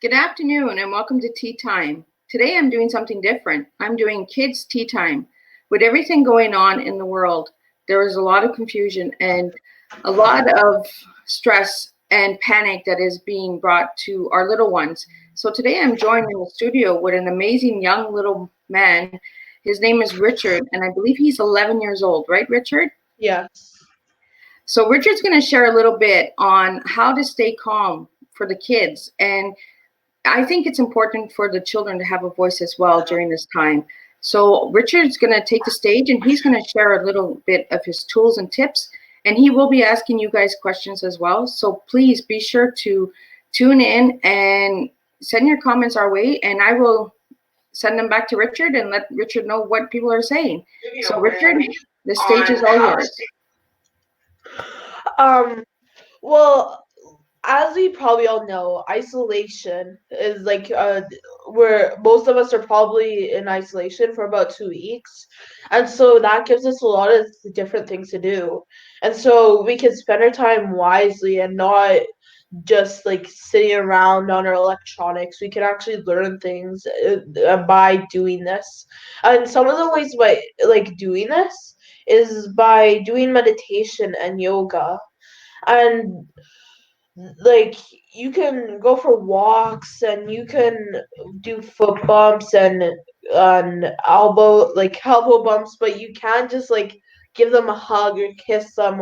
Good afternoon and welcome to Tea Time. Today I'm doing something different. I'm doing kids' tea time. With everything going on in the world, there is a lot of confusion and a lot of stress and panic that is being brought to our little ones. So today I'm joined in the studio with an amazing young little man. His name is Richard, and I believe he's 11 years old, right, Richard? Yes. So Richard's going to share a little bit on how to stay calm for the kids. And I think it's important for the children to have a voice as well during this time. So Richard's going to take the stage and he's going to share a little bit of his tools and tips. And he will be asking you guys questions as well. So please be sure to tune in and send your comments our way. And I will send them back to Richard and let Richard know what people are saying. So Richard, the stage is all yours. Well, as we probably all know, isolation is where most of us are probably in isolation for about 2 weeks. And so that gives us a lot of different things to do. And so we can spend our time wisely and not just like sitting around on our electronics. We can actually learn things by doing this. And some of the ways by doing this is by doing meditation and yoga. And like you can go for walks and you can do foot bumps and elbow bumps, but you can't just like give them a hug or kiss them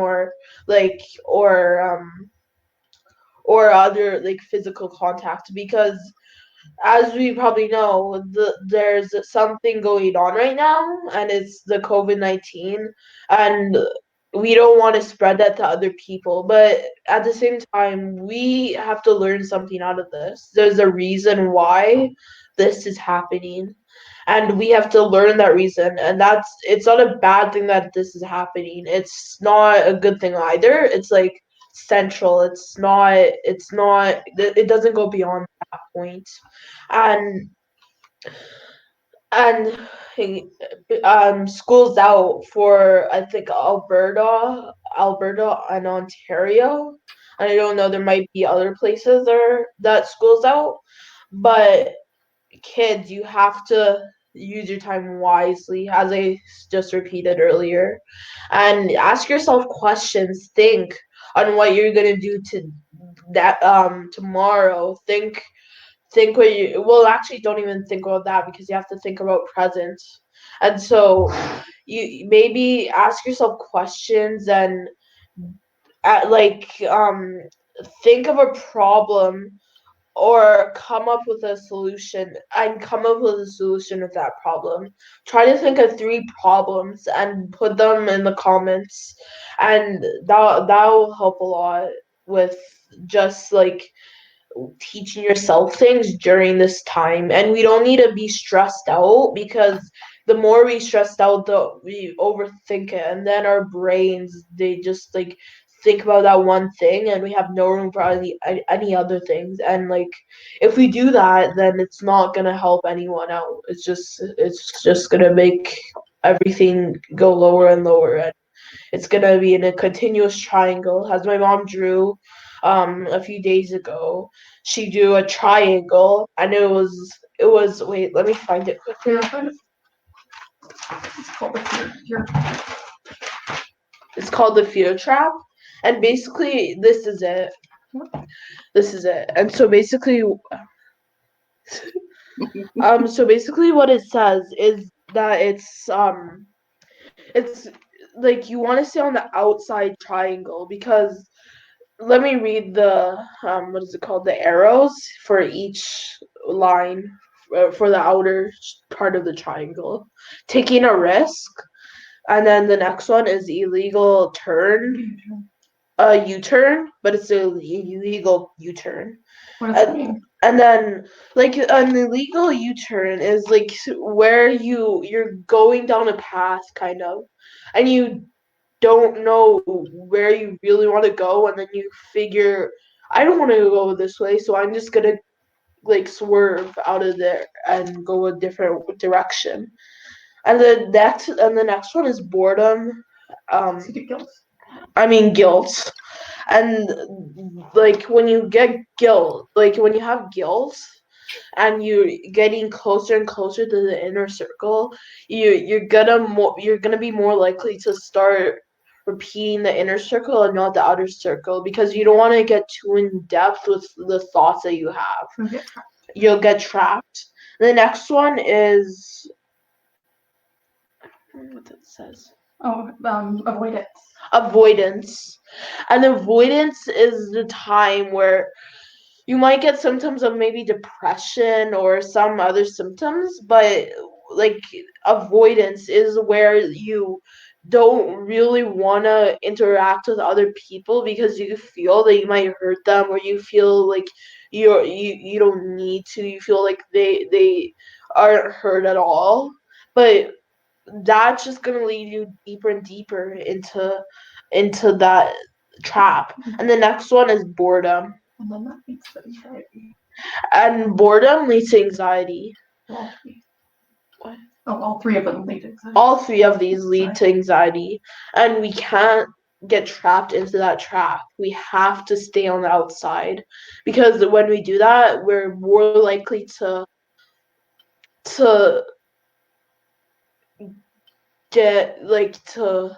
like or or other like physical contact, because as we probably know, there's something going on right now, and it's the COVID-19, and we don't want to spread that to other people. But at the same time, we have to learn something out of this. There's a reason why this is happening, and we have to learn that reason. And it's not a bad thing that this is happening. It's not a good thing either. It's like central. It doesn't go beyond that point. And and schools out for I think Alberta and Ontario. I don't know, there might be other places that schools out, but kids, you have to use your time wisely, as I just repeated earlier, and ask yourself questions. Think on what you're gonna do to that tomorrow. Think what you well actually don't even think about that, because you have to think about present. And so you maybe ask yourself questions and uh, like um think of a problem, or come up with a solution with that problem. Try to think of 3 problems and put them in the comments, and that will help a lot with just like teaching yourself things during this time. And we don't need to be stressed out, because the more we stressed out, we overthink it, and then our brains, they just like think about that one thing, and we have no room for any other things. And like if we do that, then it's not gonna help anyone out. It's just gonna make everything go lower and lower, and it's gonna be in a continuous triangle, as my mom drew a few days ago. She drew a triangle, and it was wait, let me find it quickly. It's called the fear trap, and basically this is it. And so basically what it says is that it's like you want to stay on the outside triangle, because let me read the what is it called, the arrows for each line, for the outer part of the triangle. Taking a risk, and then the next one is illegal turn, a U-turn, but it's a illegal U-turn. What does that mean? And then like an illegal U-turn is like where you're going down a path kind of, and you don't know where you really want to go, and then you figure, I don't want to go this way, so I'm just gonna like swerve out of there and go a different direction. And the next one is boredom. Guilt. I mean guilt. And like when you get guilt, like when you have guilt and you're getting closer and closer to the inner circle, you're gonna be more likely to start repeating the inner circle and not the outer circle, because you don't want to get too in depth with the thoughts that you have. You'll get trapped. The next one is what it says. Avoidance. Avoidance. And avoidance is the time where you might get symptoms of maybe depression or some other symptoms, but like avoidance is where you don't really want to interact with other people because you feel that you might hurt them, or you feel like you don't need to. You feel like they aren't hurt at all, but that's just gonna lead you deeper and deeper into that trap. And the next one is boredom. And then that leads to anxiety. And boredom leads to anxiety. Well, What? all three of them lead to anxiety. All three of these lead to anxiety, and we can't get trapped into that trap. We have to stay on the outside, because when we do that, we're more likely to get like to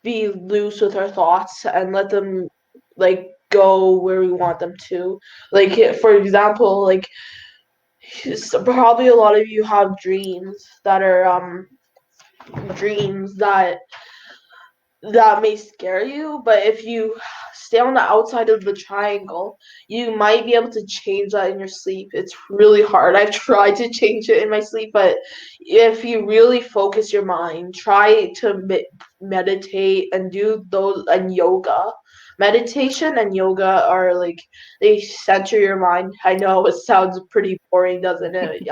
be loose with our thoughts and let them like go where we want them to. Like for example, like probably a lot of you have dreams that are dreams that may scare you, but if you stay on the outside of the triangle, you might be able to change that in your sleep. It's really hard. I've tried to change it in my sleep, but if you really focus your mind, try to meditate and do those, and yoga. Meditation and yoga are like, they center your mind. I know it sounds pretty boring, doesn't it?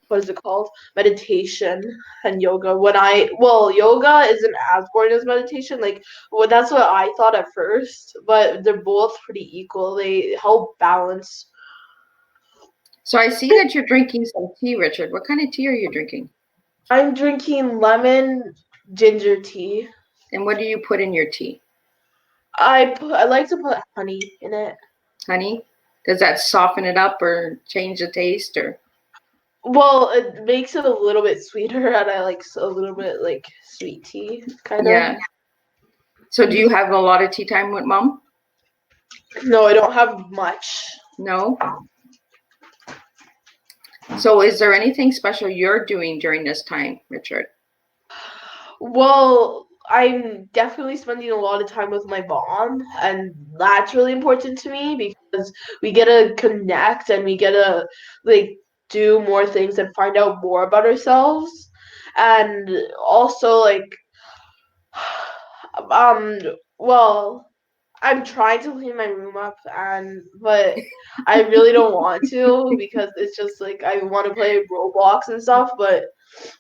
What is it called, meditation and yoga. Yoga isn't as boring as meditation, like, well, that's what I thought at first, but they're both pretty equal. They help balance. So I see that you're drinking some tea, Richard. What kind of tea are you drinking? I'm drinking lemon ginger tea. And what do you put in your tea? I like to put honey in it. Honey? Does that soften it up or change the taste, or? Well, it makes it a little bit sweeter, and I like a little bit like sweet tea, kind of. Yeah. So do you have a lot of tea time with Mom? No, I don't have much. No? So is there anything special you're doing during this time, Richard? Well, I'm definitely spending a lot of time with my mom, and that's really important to me because we get to connect and we get to like do more things and find out more about ourselves. And also like um well, I'm trying to clean my room up, but I really don't want to because it's just like I want to play Roblox and stuff, but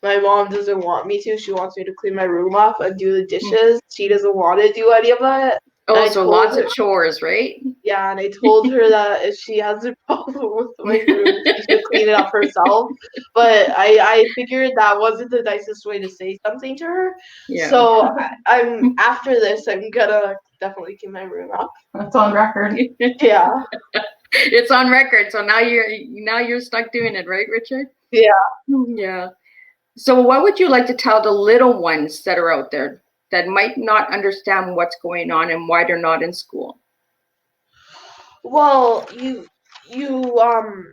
my mom doesn't want me to. She wants me to clean my room up and do the dishes. She doesn't want to do any of that. Oh, so lots of chores, right? Yeah, and I told her that if she has a problem with my room, she should clean it up herself. But I figured that wasn't the nicest way to say something to her. Yeah. So I'm after this, I'm gonna definitely clean my room up. That's on record. Yeah. It's on record. So now you're stuck doing it, right, Richard? Yeah. Yeah. So what would you like to tell the little ones that are out there that might not understand what's going on and why they're not in school? Well, you can't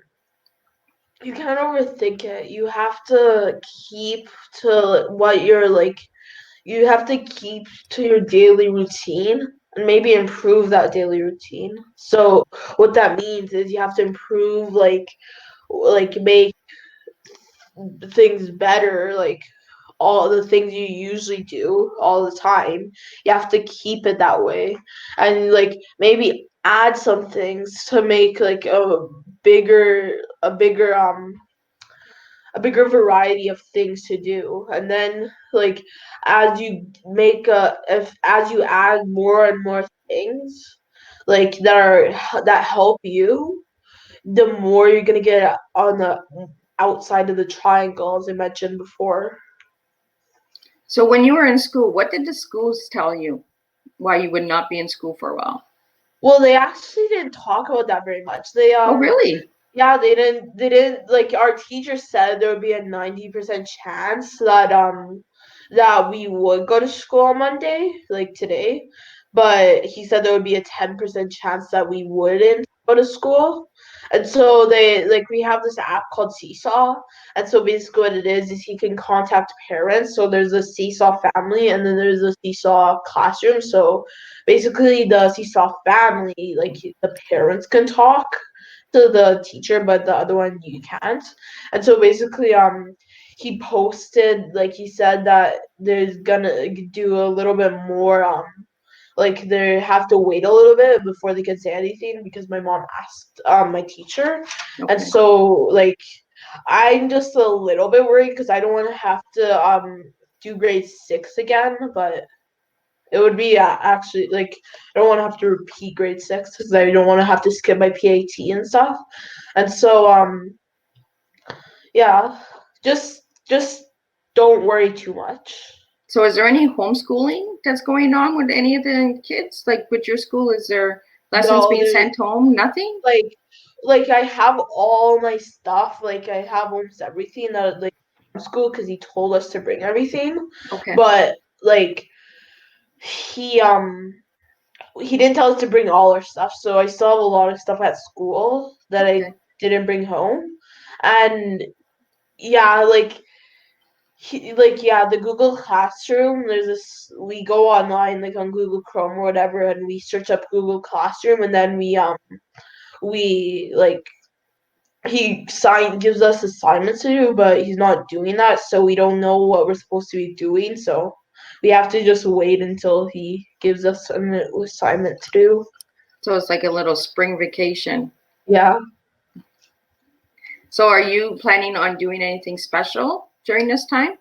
overthink it. You have to keep to what you're like. You have to keep to your daily routine and maybe improve that daily routine. So what that means is you have to improve, like make things better, like all the things you usually do all the time. You have to keep it that way, and like maybe add some things to make like bigger a bigger a bigger variety of things to do. And then like as you as you add more and more things like that help you, the more you're gonna get on the outside of the triangle, as I mentioned before. So when you were in school, what did the schools tell you why you would not be in school for a while. Well, they actually didn't talk about that very much. They Oh, really? Yeah, they didn't like our teacher said there would be a 90% chance that we would go to school on Monday, like today. But he said there would be a 10% chance that we wouldn't go to school. And so we have this app called Seesaw. And so basically what it is he can contact parents. So there's a Seesaw family and then there's a Seesaw classroom. So basically the Seesaw family, like the parents can talk to the teacher, but the other one you can't. And so basically, he posted like he said that there's gonna do a little bit more like they have to wait a little bit before they can say anything because my mom asked my teacher. And Okay. so like I'm just a little bit worried because I don't want to have to do grade 6 again, but it would be actually like I don't want to have to repeat grade 6 because I don't want to have to skip my PAT and stuff. And so yeah, just don't worry too much. So is there any homeschooling that's going on with any of the kids? Like with your school, is there lessons No, being there sent home? Nothing? like I have all my stuff, like I have almost everything that like from school because he told us to bring everything, Okay. but like he um he didn't tell us to bring all our stuff, so I still have a lot of stuff at school that I Okay. didn't bring home. And yeah, yeah, the Google Classroom, there's this we go online like on Google Chrome or whatever and we search up Google Classroom and then we like he gives us assignments to do, but he's not doing that, so we don't know what we're supposed to be doing, so we have to just wait until he gives us an assignment to do. So it's like a little spring vacation. Yeah. So are you planning on doing anything special during this time?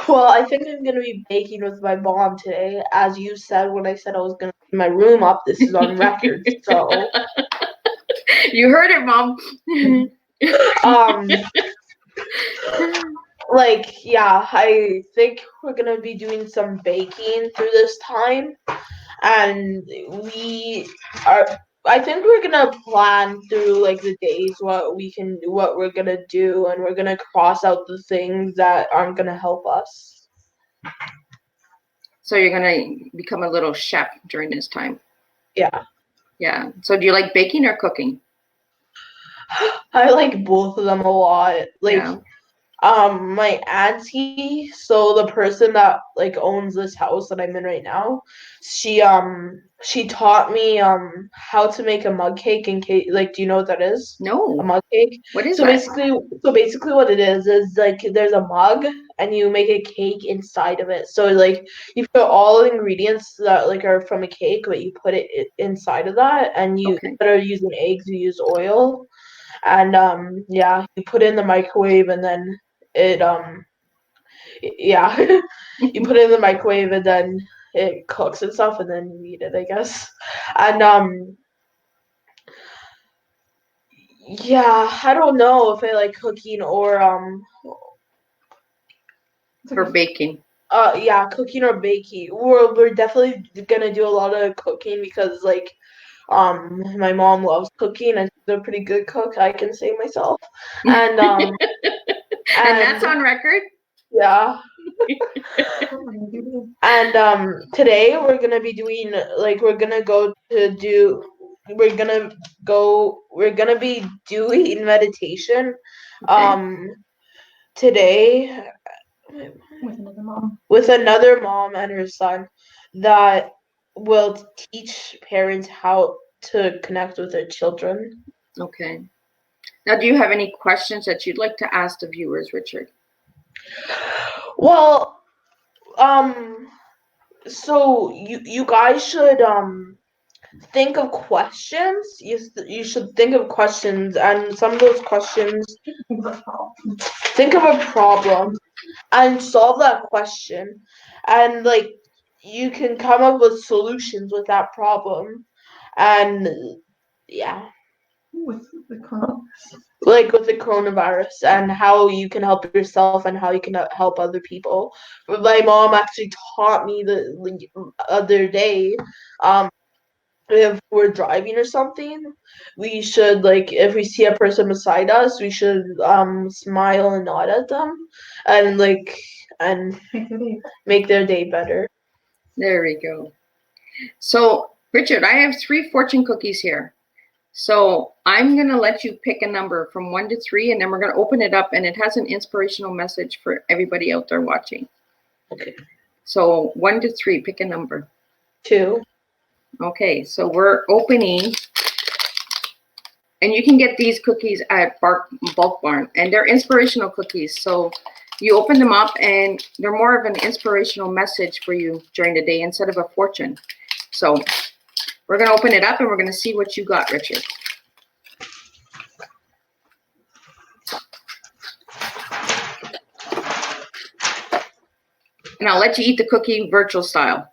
Well, I think I'm gonna be baking with my mom today, as you said when I said I was gonna clean my room up. This is on record, so You heard it, Mom. um, like yeah, I think we're gonna be doing some baking through this time, and we are. I think we're gonna plan through like the days what we're gonna do, and we're gonna cross out the things that aren't gonna help us. So you're gonna become a little chef during this time. Yeah. Yeah. So do you like baking or cooking? I like both of them a lot. Like Yeah. my auntie, so the person that like owns this house that I'm in right now, she taught me how to make a mug cake and cake. Like, do you know what that is? A No. mug cake. What is So that? basically what it is like there's a mug and you make a cake inside of it. So like you put all the ingredients that like are from a cake, but you put it inside of that, and you Okay. instead of using eggs, you use oil. And yeah, you put it in the microwave and then it yeah, you put it in the microwave and then it cooks and stuff and then you eat it, I guess. And yeah, I don't know if I like cooking or For baking. yeah, cooking or baking. We're definitely gonna do a lot of cooking because like my mom loves cooking and she's a pretty good cook, I can say myself. And And that's and on record. yeah. And today we're gonna be doing like we're gonna be doing meditation Okay. today With another mom. with another mom and her son that will teach parents how to connect with their children. Okay. Now, do you have any questions that you'd like to ask the viewers, Richard? Well, so you guys should think of questions. You should think of questions, and some of those questions, think of a problem and solve that question, and like you can come up with solutions with that problem, and yeah. With the coronavirus. Like with the coronavirus and how you can help yourself and how you can help other people. My mom actually taught me the other day, if we're driving or something, we should, like, if we see a person beside us, we should smile and nod at them and and make their day better. There we go. So, Richard, I have 3 fortune cookies here. So I'm going to let you pick a number from 1 to 3, and then we're going to open it up, and it has an inspirational message for everybody out there watching. Okay. So 1 to 3, pick a number. 2. Okay, so we're opening, and you can get these cookies at Bulk Barn, and they're inspirational cookies. So you open them up, and they're more of an inspirational message for you during the day instead of a fortune. So we're going to open it up, and we're going to see what you got, Richard. And I'll let you eat the cookie virtual style.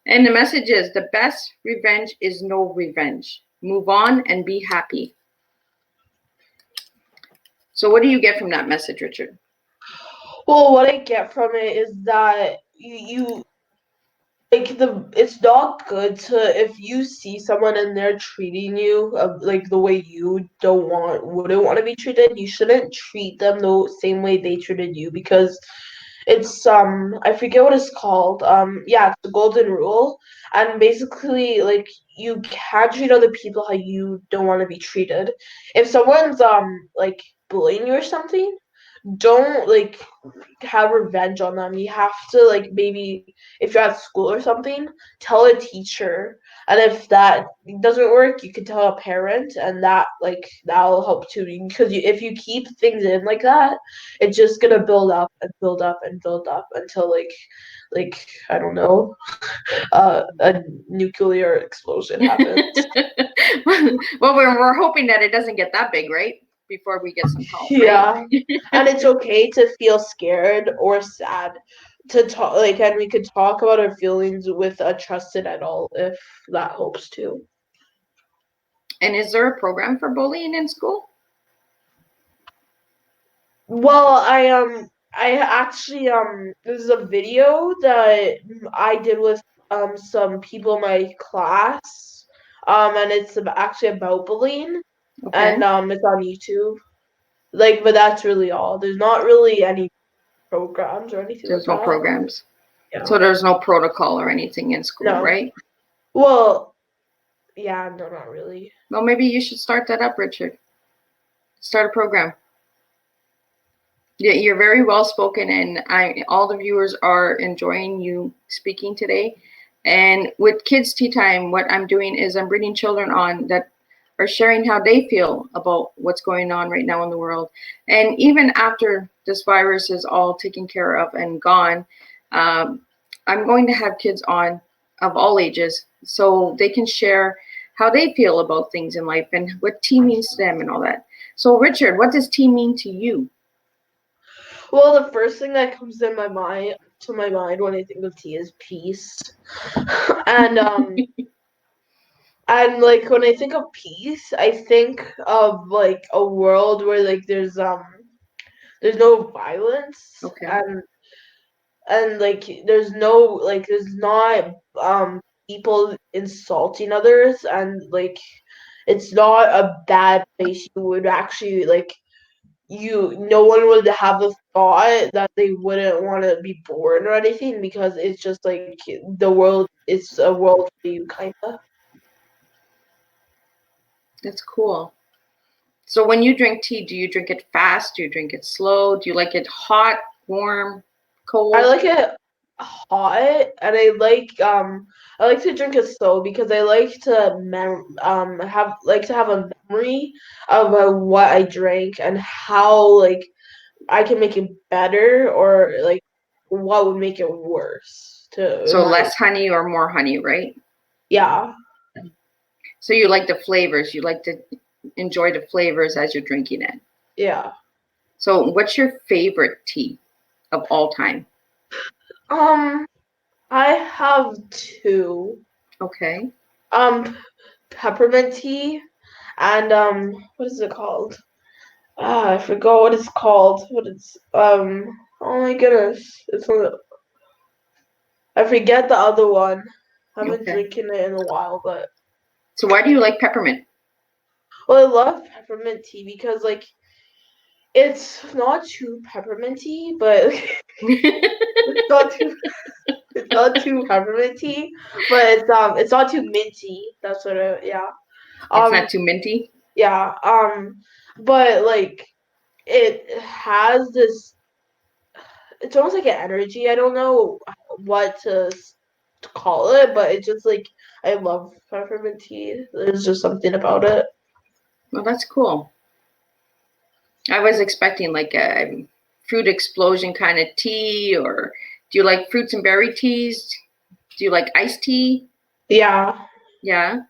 And the message is, the best revenge is no revenge. Move on and be happy. So what do you get from that message, Richard? Well, what I get from it is that you like it's not good to, if you see someone and they're treating you like the way you wouldn't want to be treated, you shouldn't treat them the same way they treated you, because it's I forget what it's called. Yeah, it's the golden rule. And basically, like, you can't treat other people how you don't want to be treated. If someone's like bullying you or something, don't like have revenge on them. You have to, like, maybe if you're at school or something, tell a teacher. And if that doesn't work, you can tell a parent, and that'll help too. Because if you keep things in like that, it's just gonna build up and build up and build up until like I don't know, a nuclear explosion happens. Well, we're hoping that it doesn't get that big, right? Before we get some help. Yeah. Right? And it's okay to feel scared or sad, to talk, like, and we could talk about our feelings with a trusted adult if that helps too. And is there a program for bullying in school? Well, I actually this is a video that I did with some people in my class, and it's actually about bullying. Okay. And it's on YouTube. Like, but that's really all. There's not really any programs or anything There's like no that. programs. Yeah. So there's no protocol or anything in school, No. right? Well, yeah, no, not really. Well, maybe you should start that up, Richard. Start a program. Yeah, you're very well spoken, and all the viewers are enjoying you speaking today. And with Kids Tea Time, what I'm doing is I'm bringing children on that are sharing how they feel about what's going on right now in the world. And even after this virus is all taken care of and gone, I'm going to have kids on of all ages so they can share how they feel about things in life and what tea means to them and all that. So, Richard, what does tea mean to you? Well, the first thing that comes in my mind when I think of tea is peace. and and like when I think of peace, I think of like a world where like there's no violence. Okay. And like there's not people insulting others, and like it's not a bad place. You would actually like no one would have the thought that they wouldn't want to be born or anything, because it's just like it's a world for you, kind of. That's cool. So when you drink tea, do you drink it fast? Do you drink it slow? Do you like it hot, warm, cold? I like it hot, and I like to drink it slow, because I like to have a memory of what I drank and how like I can make it better, or like what would make it worse. So less honey or more honey, right? Yeah. So you like the flavors. You like to enjoy the flavors as you're drinking it. Yeah. So what's your favorite tea of all time? I have two. Okay. peppermint tea, and what is it called? I forgot what it's called. What it's oh my goodness, I forget the other one. I haven't Okay. drinking it in a while, but So why do you like peppermint? well, I love peppermint tea because like it's not too pepperminty, but it's not too it's not too pepperminty, but it's not too minty. That's what yeah. It's Um not too minty. yeah, but like it has this it's almost like an energy. I don't know what to call it, but it's just like I love peppermint tea. There's just something about it. Well, that's cool. I was expecting like a fruit explosion kind of tea, or do you like fruits and berry teas? Do you like iced tea? Yeah, Yeah.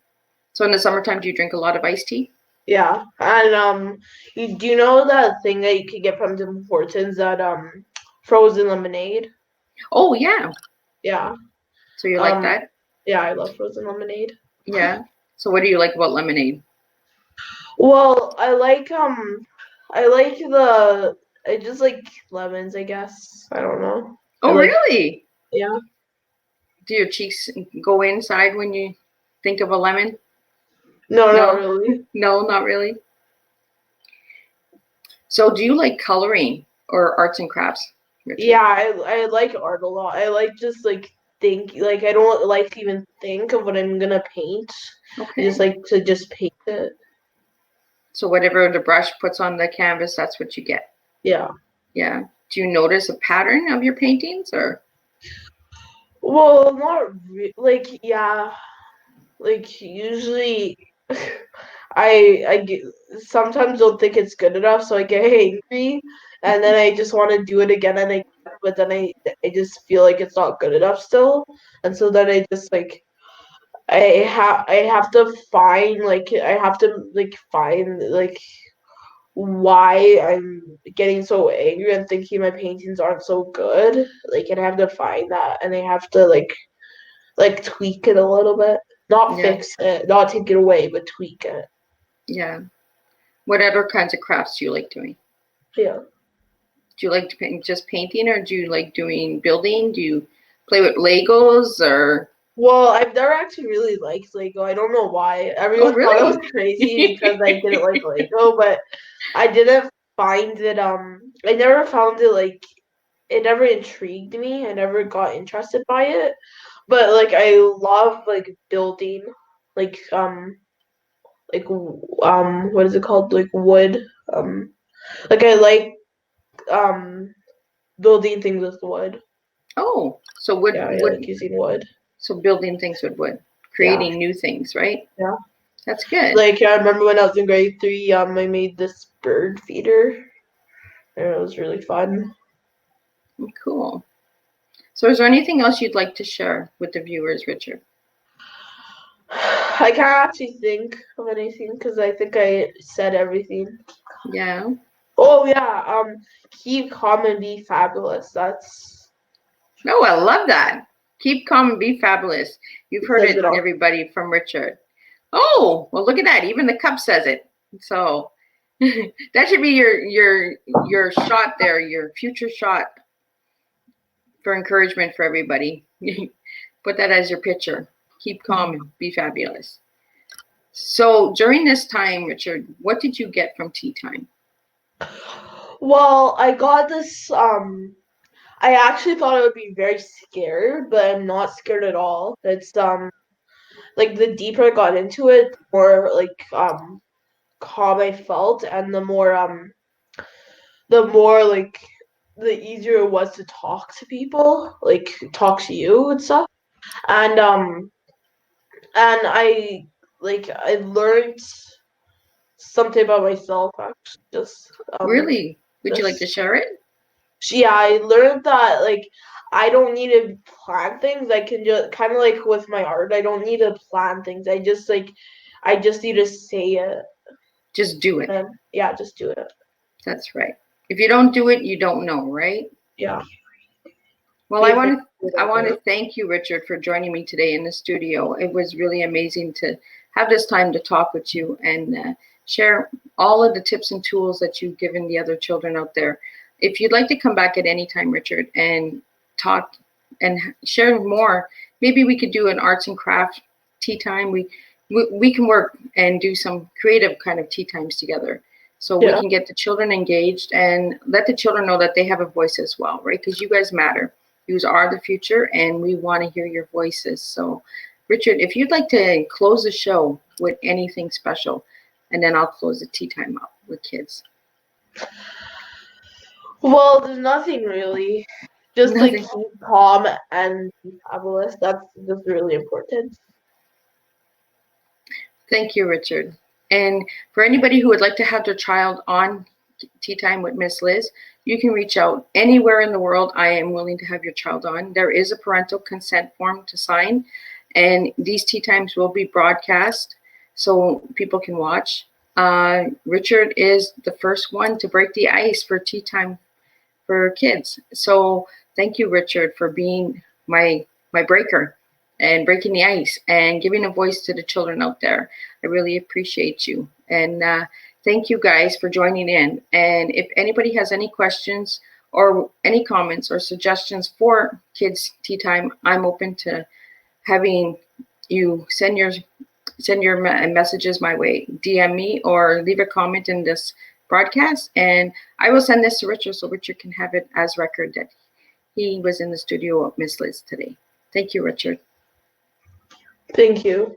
So in the summertime, do you drink a lot of iced tea? yeah. And do you know that thing that you could get from Tim Hortons, that frozen lemonade? Oh, yeah. Yeah. So you like Um that? yeah, I love frozen lemonade. Yeah. So what do you like about lemonade? Well, I just like lemons, I guess. I don't know. I Oh, like really? yeah. Do your cheeks go inside when you think of a lemon? No, not No? really. No, not really. So do you like coloring or arts and crafts, Richard? Yeah, I like art a lot. I like just like think like I don't like to even think of what I'm gonna paint. I just Okay. like to just paint it. So whatever the brush puts on the canvas, that's what you get. Yeah. Yeah. Do you notice a pattern of your paintings or? Well, not like yeah, like usually I sometimes don't think it's good enough, so I get angry, and then I just want to do it again, but then I just feel like it's not good enough still, and so then I just like I have to find like I have to like find like why I'm getting so angry and thinking my paintings aren't so good. Like, and I have to find that, and I have to like tweak it a little bit, not Yeah. fix it, not take it away, but tweak it. Yeah. What other kinds of crafts do you like doing? Yeah. Do you like to paint, just painting, or do you like doing building? Do you play with Legos or? Well, I've never actually really liked Lego. I don't know why. Oh, Everyone thought I was really? crazy because I didn't like Lego, but I didn't find it. I never found it like it never intrigued me. I never got interested by it. But like I love like building, like what is it called? Like wood. Like I like um building things with wood. Oh, so wood, Yeah, I like wood. using wood. So building things with wood, Yeah, creating new things, right? yeah. That's good. Like I remember when I was in grade 3, I made this bird feeder, and it was really fun. Cool. So is there anything else you'd like to share with the viewers, Richard? I can't actually think of anything because I think I said everything. Yeah. Oh yeah, keep calm and be fabulous. That's Oh, I love that. Keep calm and be fabulous. You've heard says it, it all. everybody, from Richard. Oh, well, look at that. Even the cup says it. So that should be your shot there, your future shot for encouragement for everybody. Put that as your picture. Keep calm and be fabulous. So during this time, Richard, what did you get from Teatime? Well, I got this. I actually thought I would be very scared, but I'm not scared at all. It's like the deeper I got into it, the more like calm I felt, and the more like the easier it was to talk to people, like talk to you and stuff. And I learned something about myself actually. Really? Would you like to Just share it? yeah, I learned that like I don't need to plan things. I can just kind of like with my art, I don't need to plan things. I just need to say it, Just do it. and yeah, just do it. That's right. If you don't do it, you don't know, right? Yeah. Well, Be I afraid want to do to I that want thing. to thank you, Richard, for joining me today in the studio. It was really amazing to have this time to talk with you and share all of the tips and tools that you've given the other children out there. If you'd like to come back at any time, Richard, and talk and share more, maybe we could do an arts and craft tea time. We can work and do some creative kind of tea times together. So we can get the children engaged and let the children know that they have a voice as well, right? Because you guys matter. You are the future, and we want to hear your voices. So, Richard, if you'd like to close the show with anything special, and then I'll close the tea time up with kids. Well, there's nothing really. Just like keep calm and be fabulous. That's just really important. Thank you, Richard. And for anybody who would like to have their child on Tea Time with Miss Liz, you can reach out anywhere in the world. I am willing to have your child on. There is a parental consent form to sign, and these tea times will be broadcast so people can watch. Richard is the first one to break the ice for tea time for kids. So thank you, Richard, for being my breaker and breaking the ice and giving a voice to the children out there. I really appreciate you. And thank you guys for joining in. And if anybody has any questions or any comments or suggestions for kids tea time, I'm open to having you send your messages my way, DM me or leave a comment in this broadcast, and I will send this to Richard so Richard can have it as record that he was in the studio with Miss Liz today. Thank you, Richard. Thank you.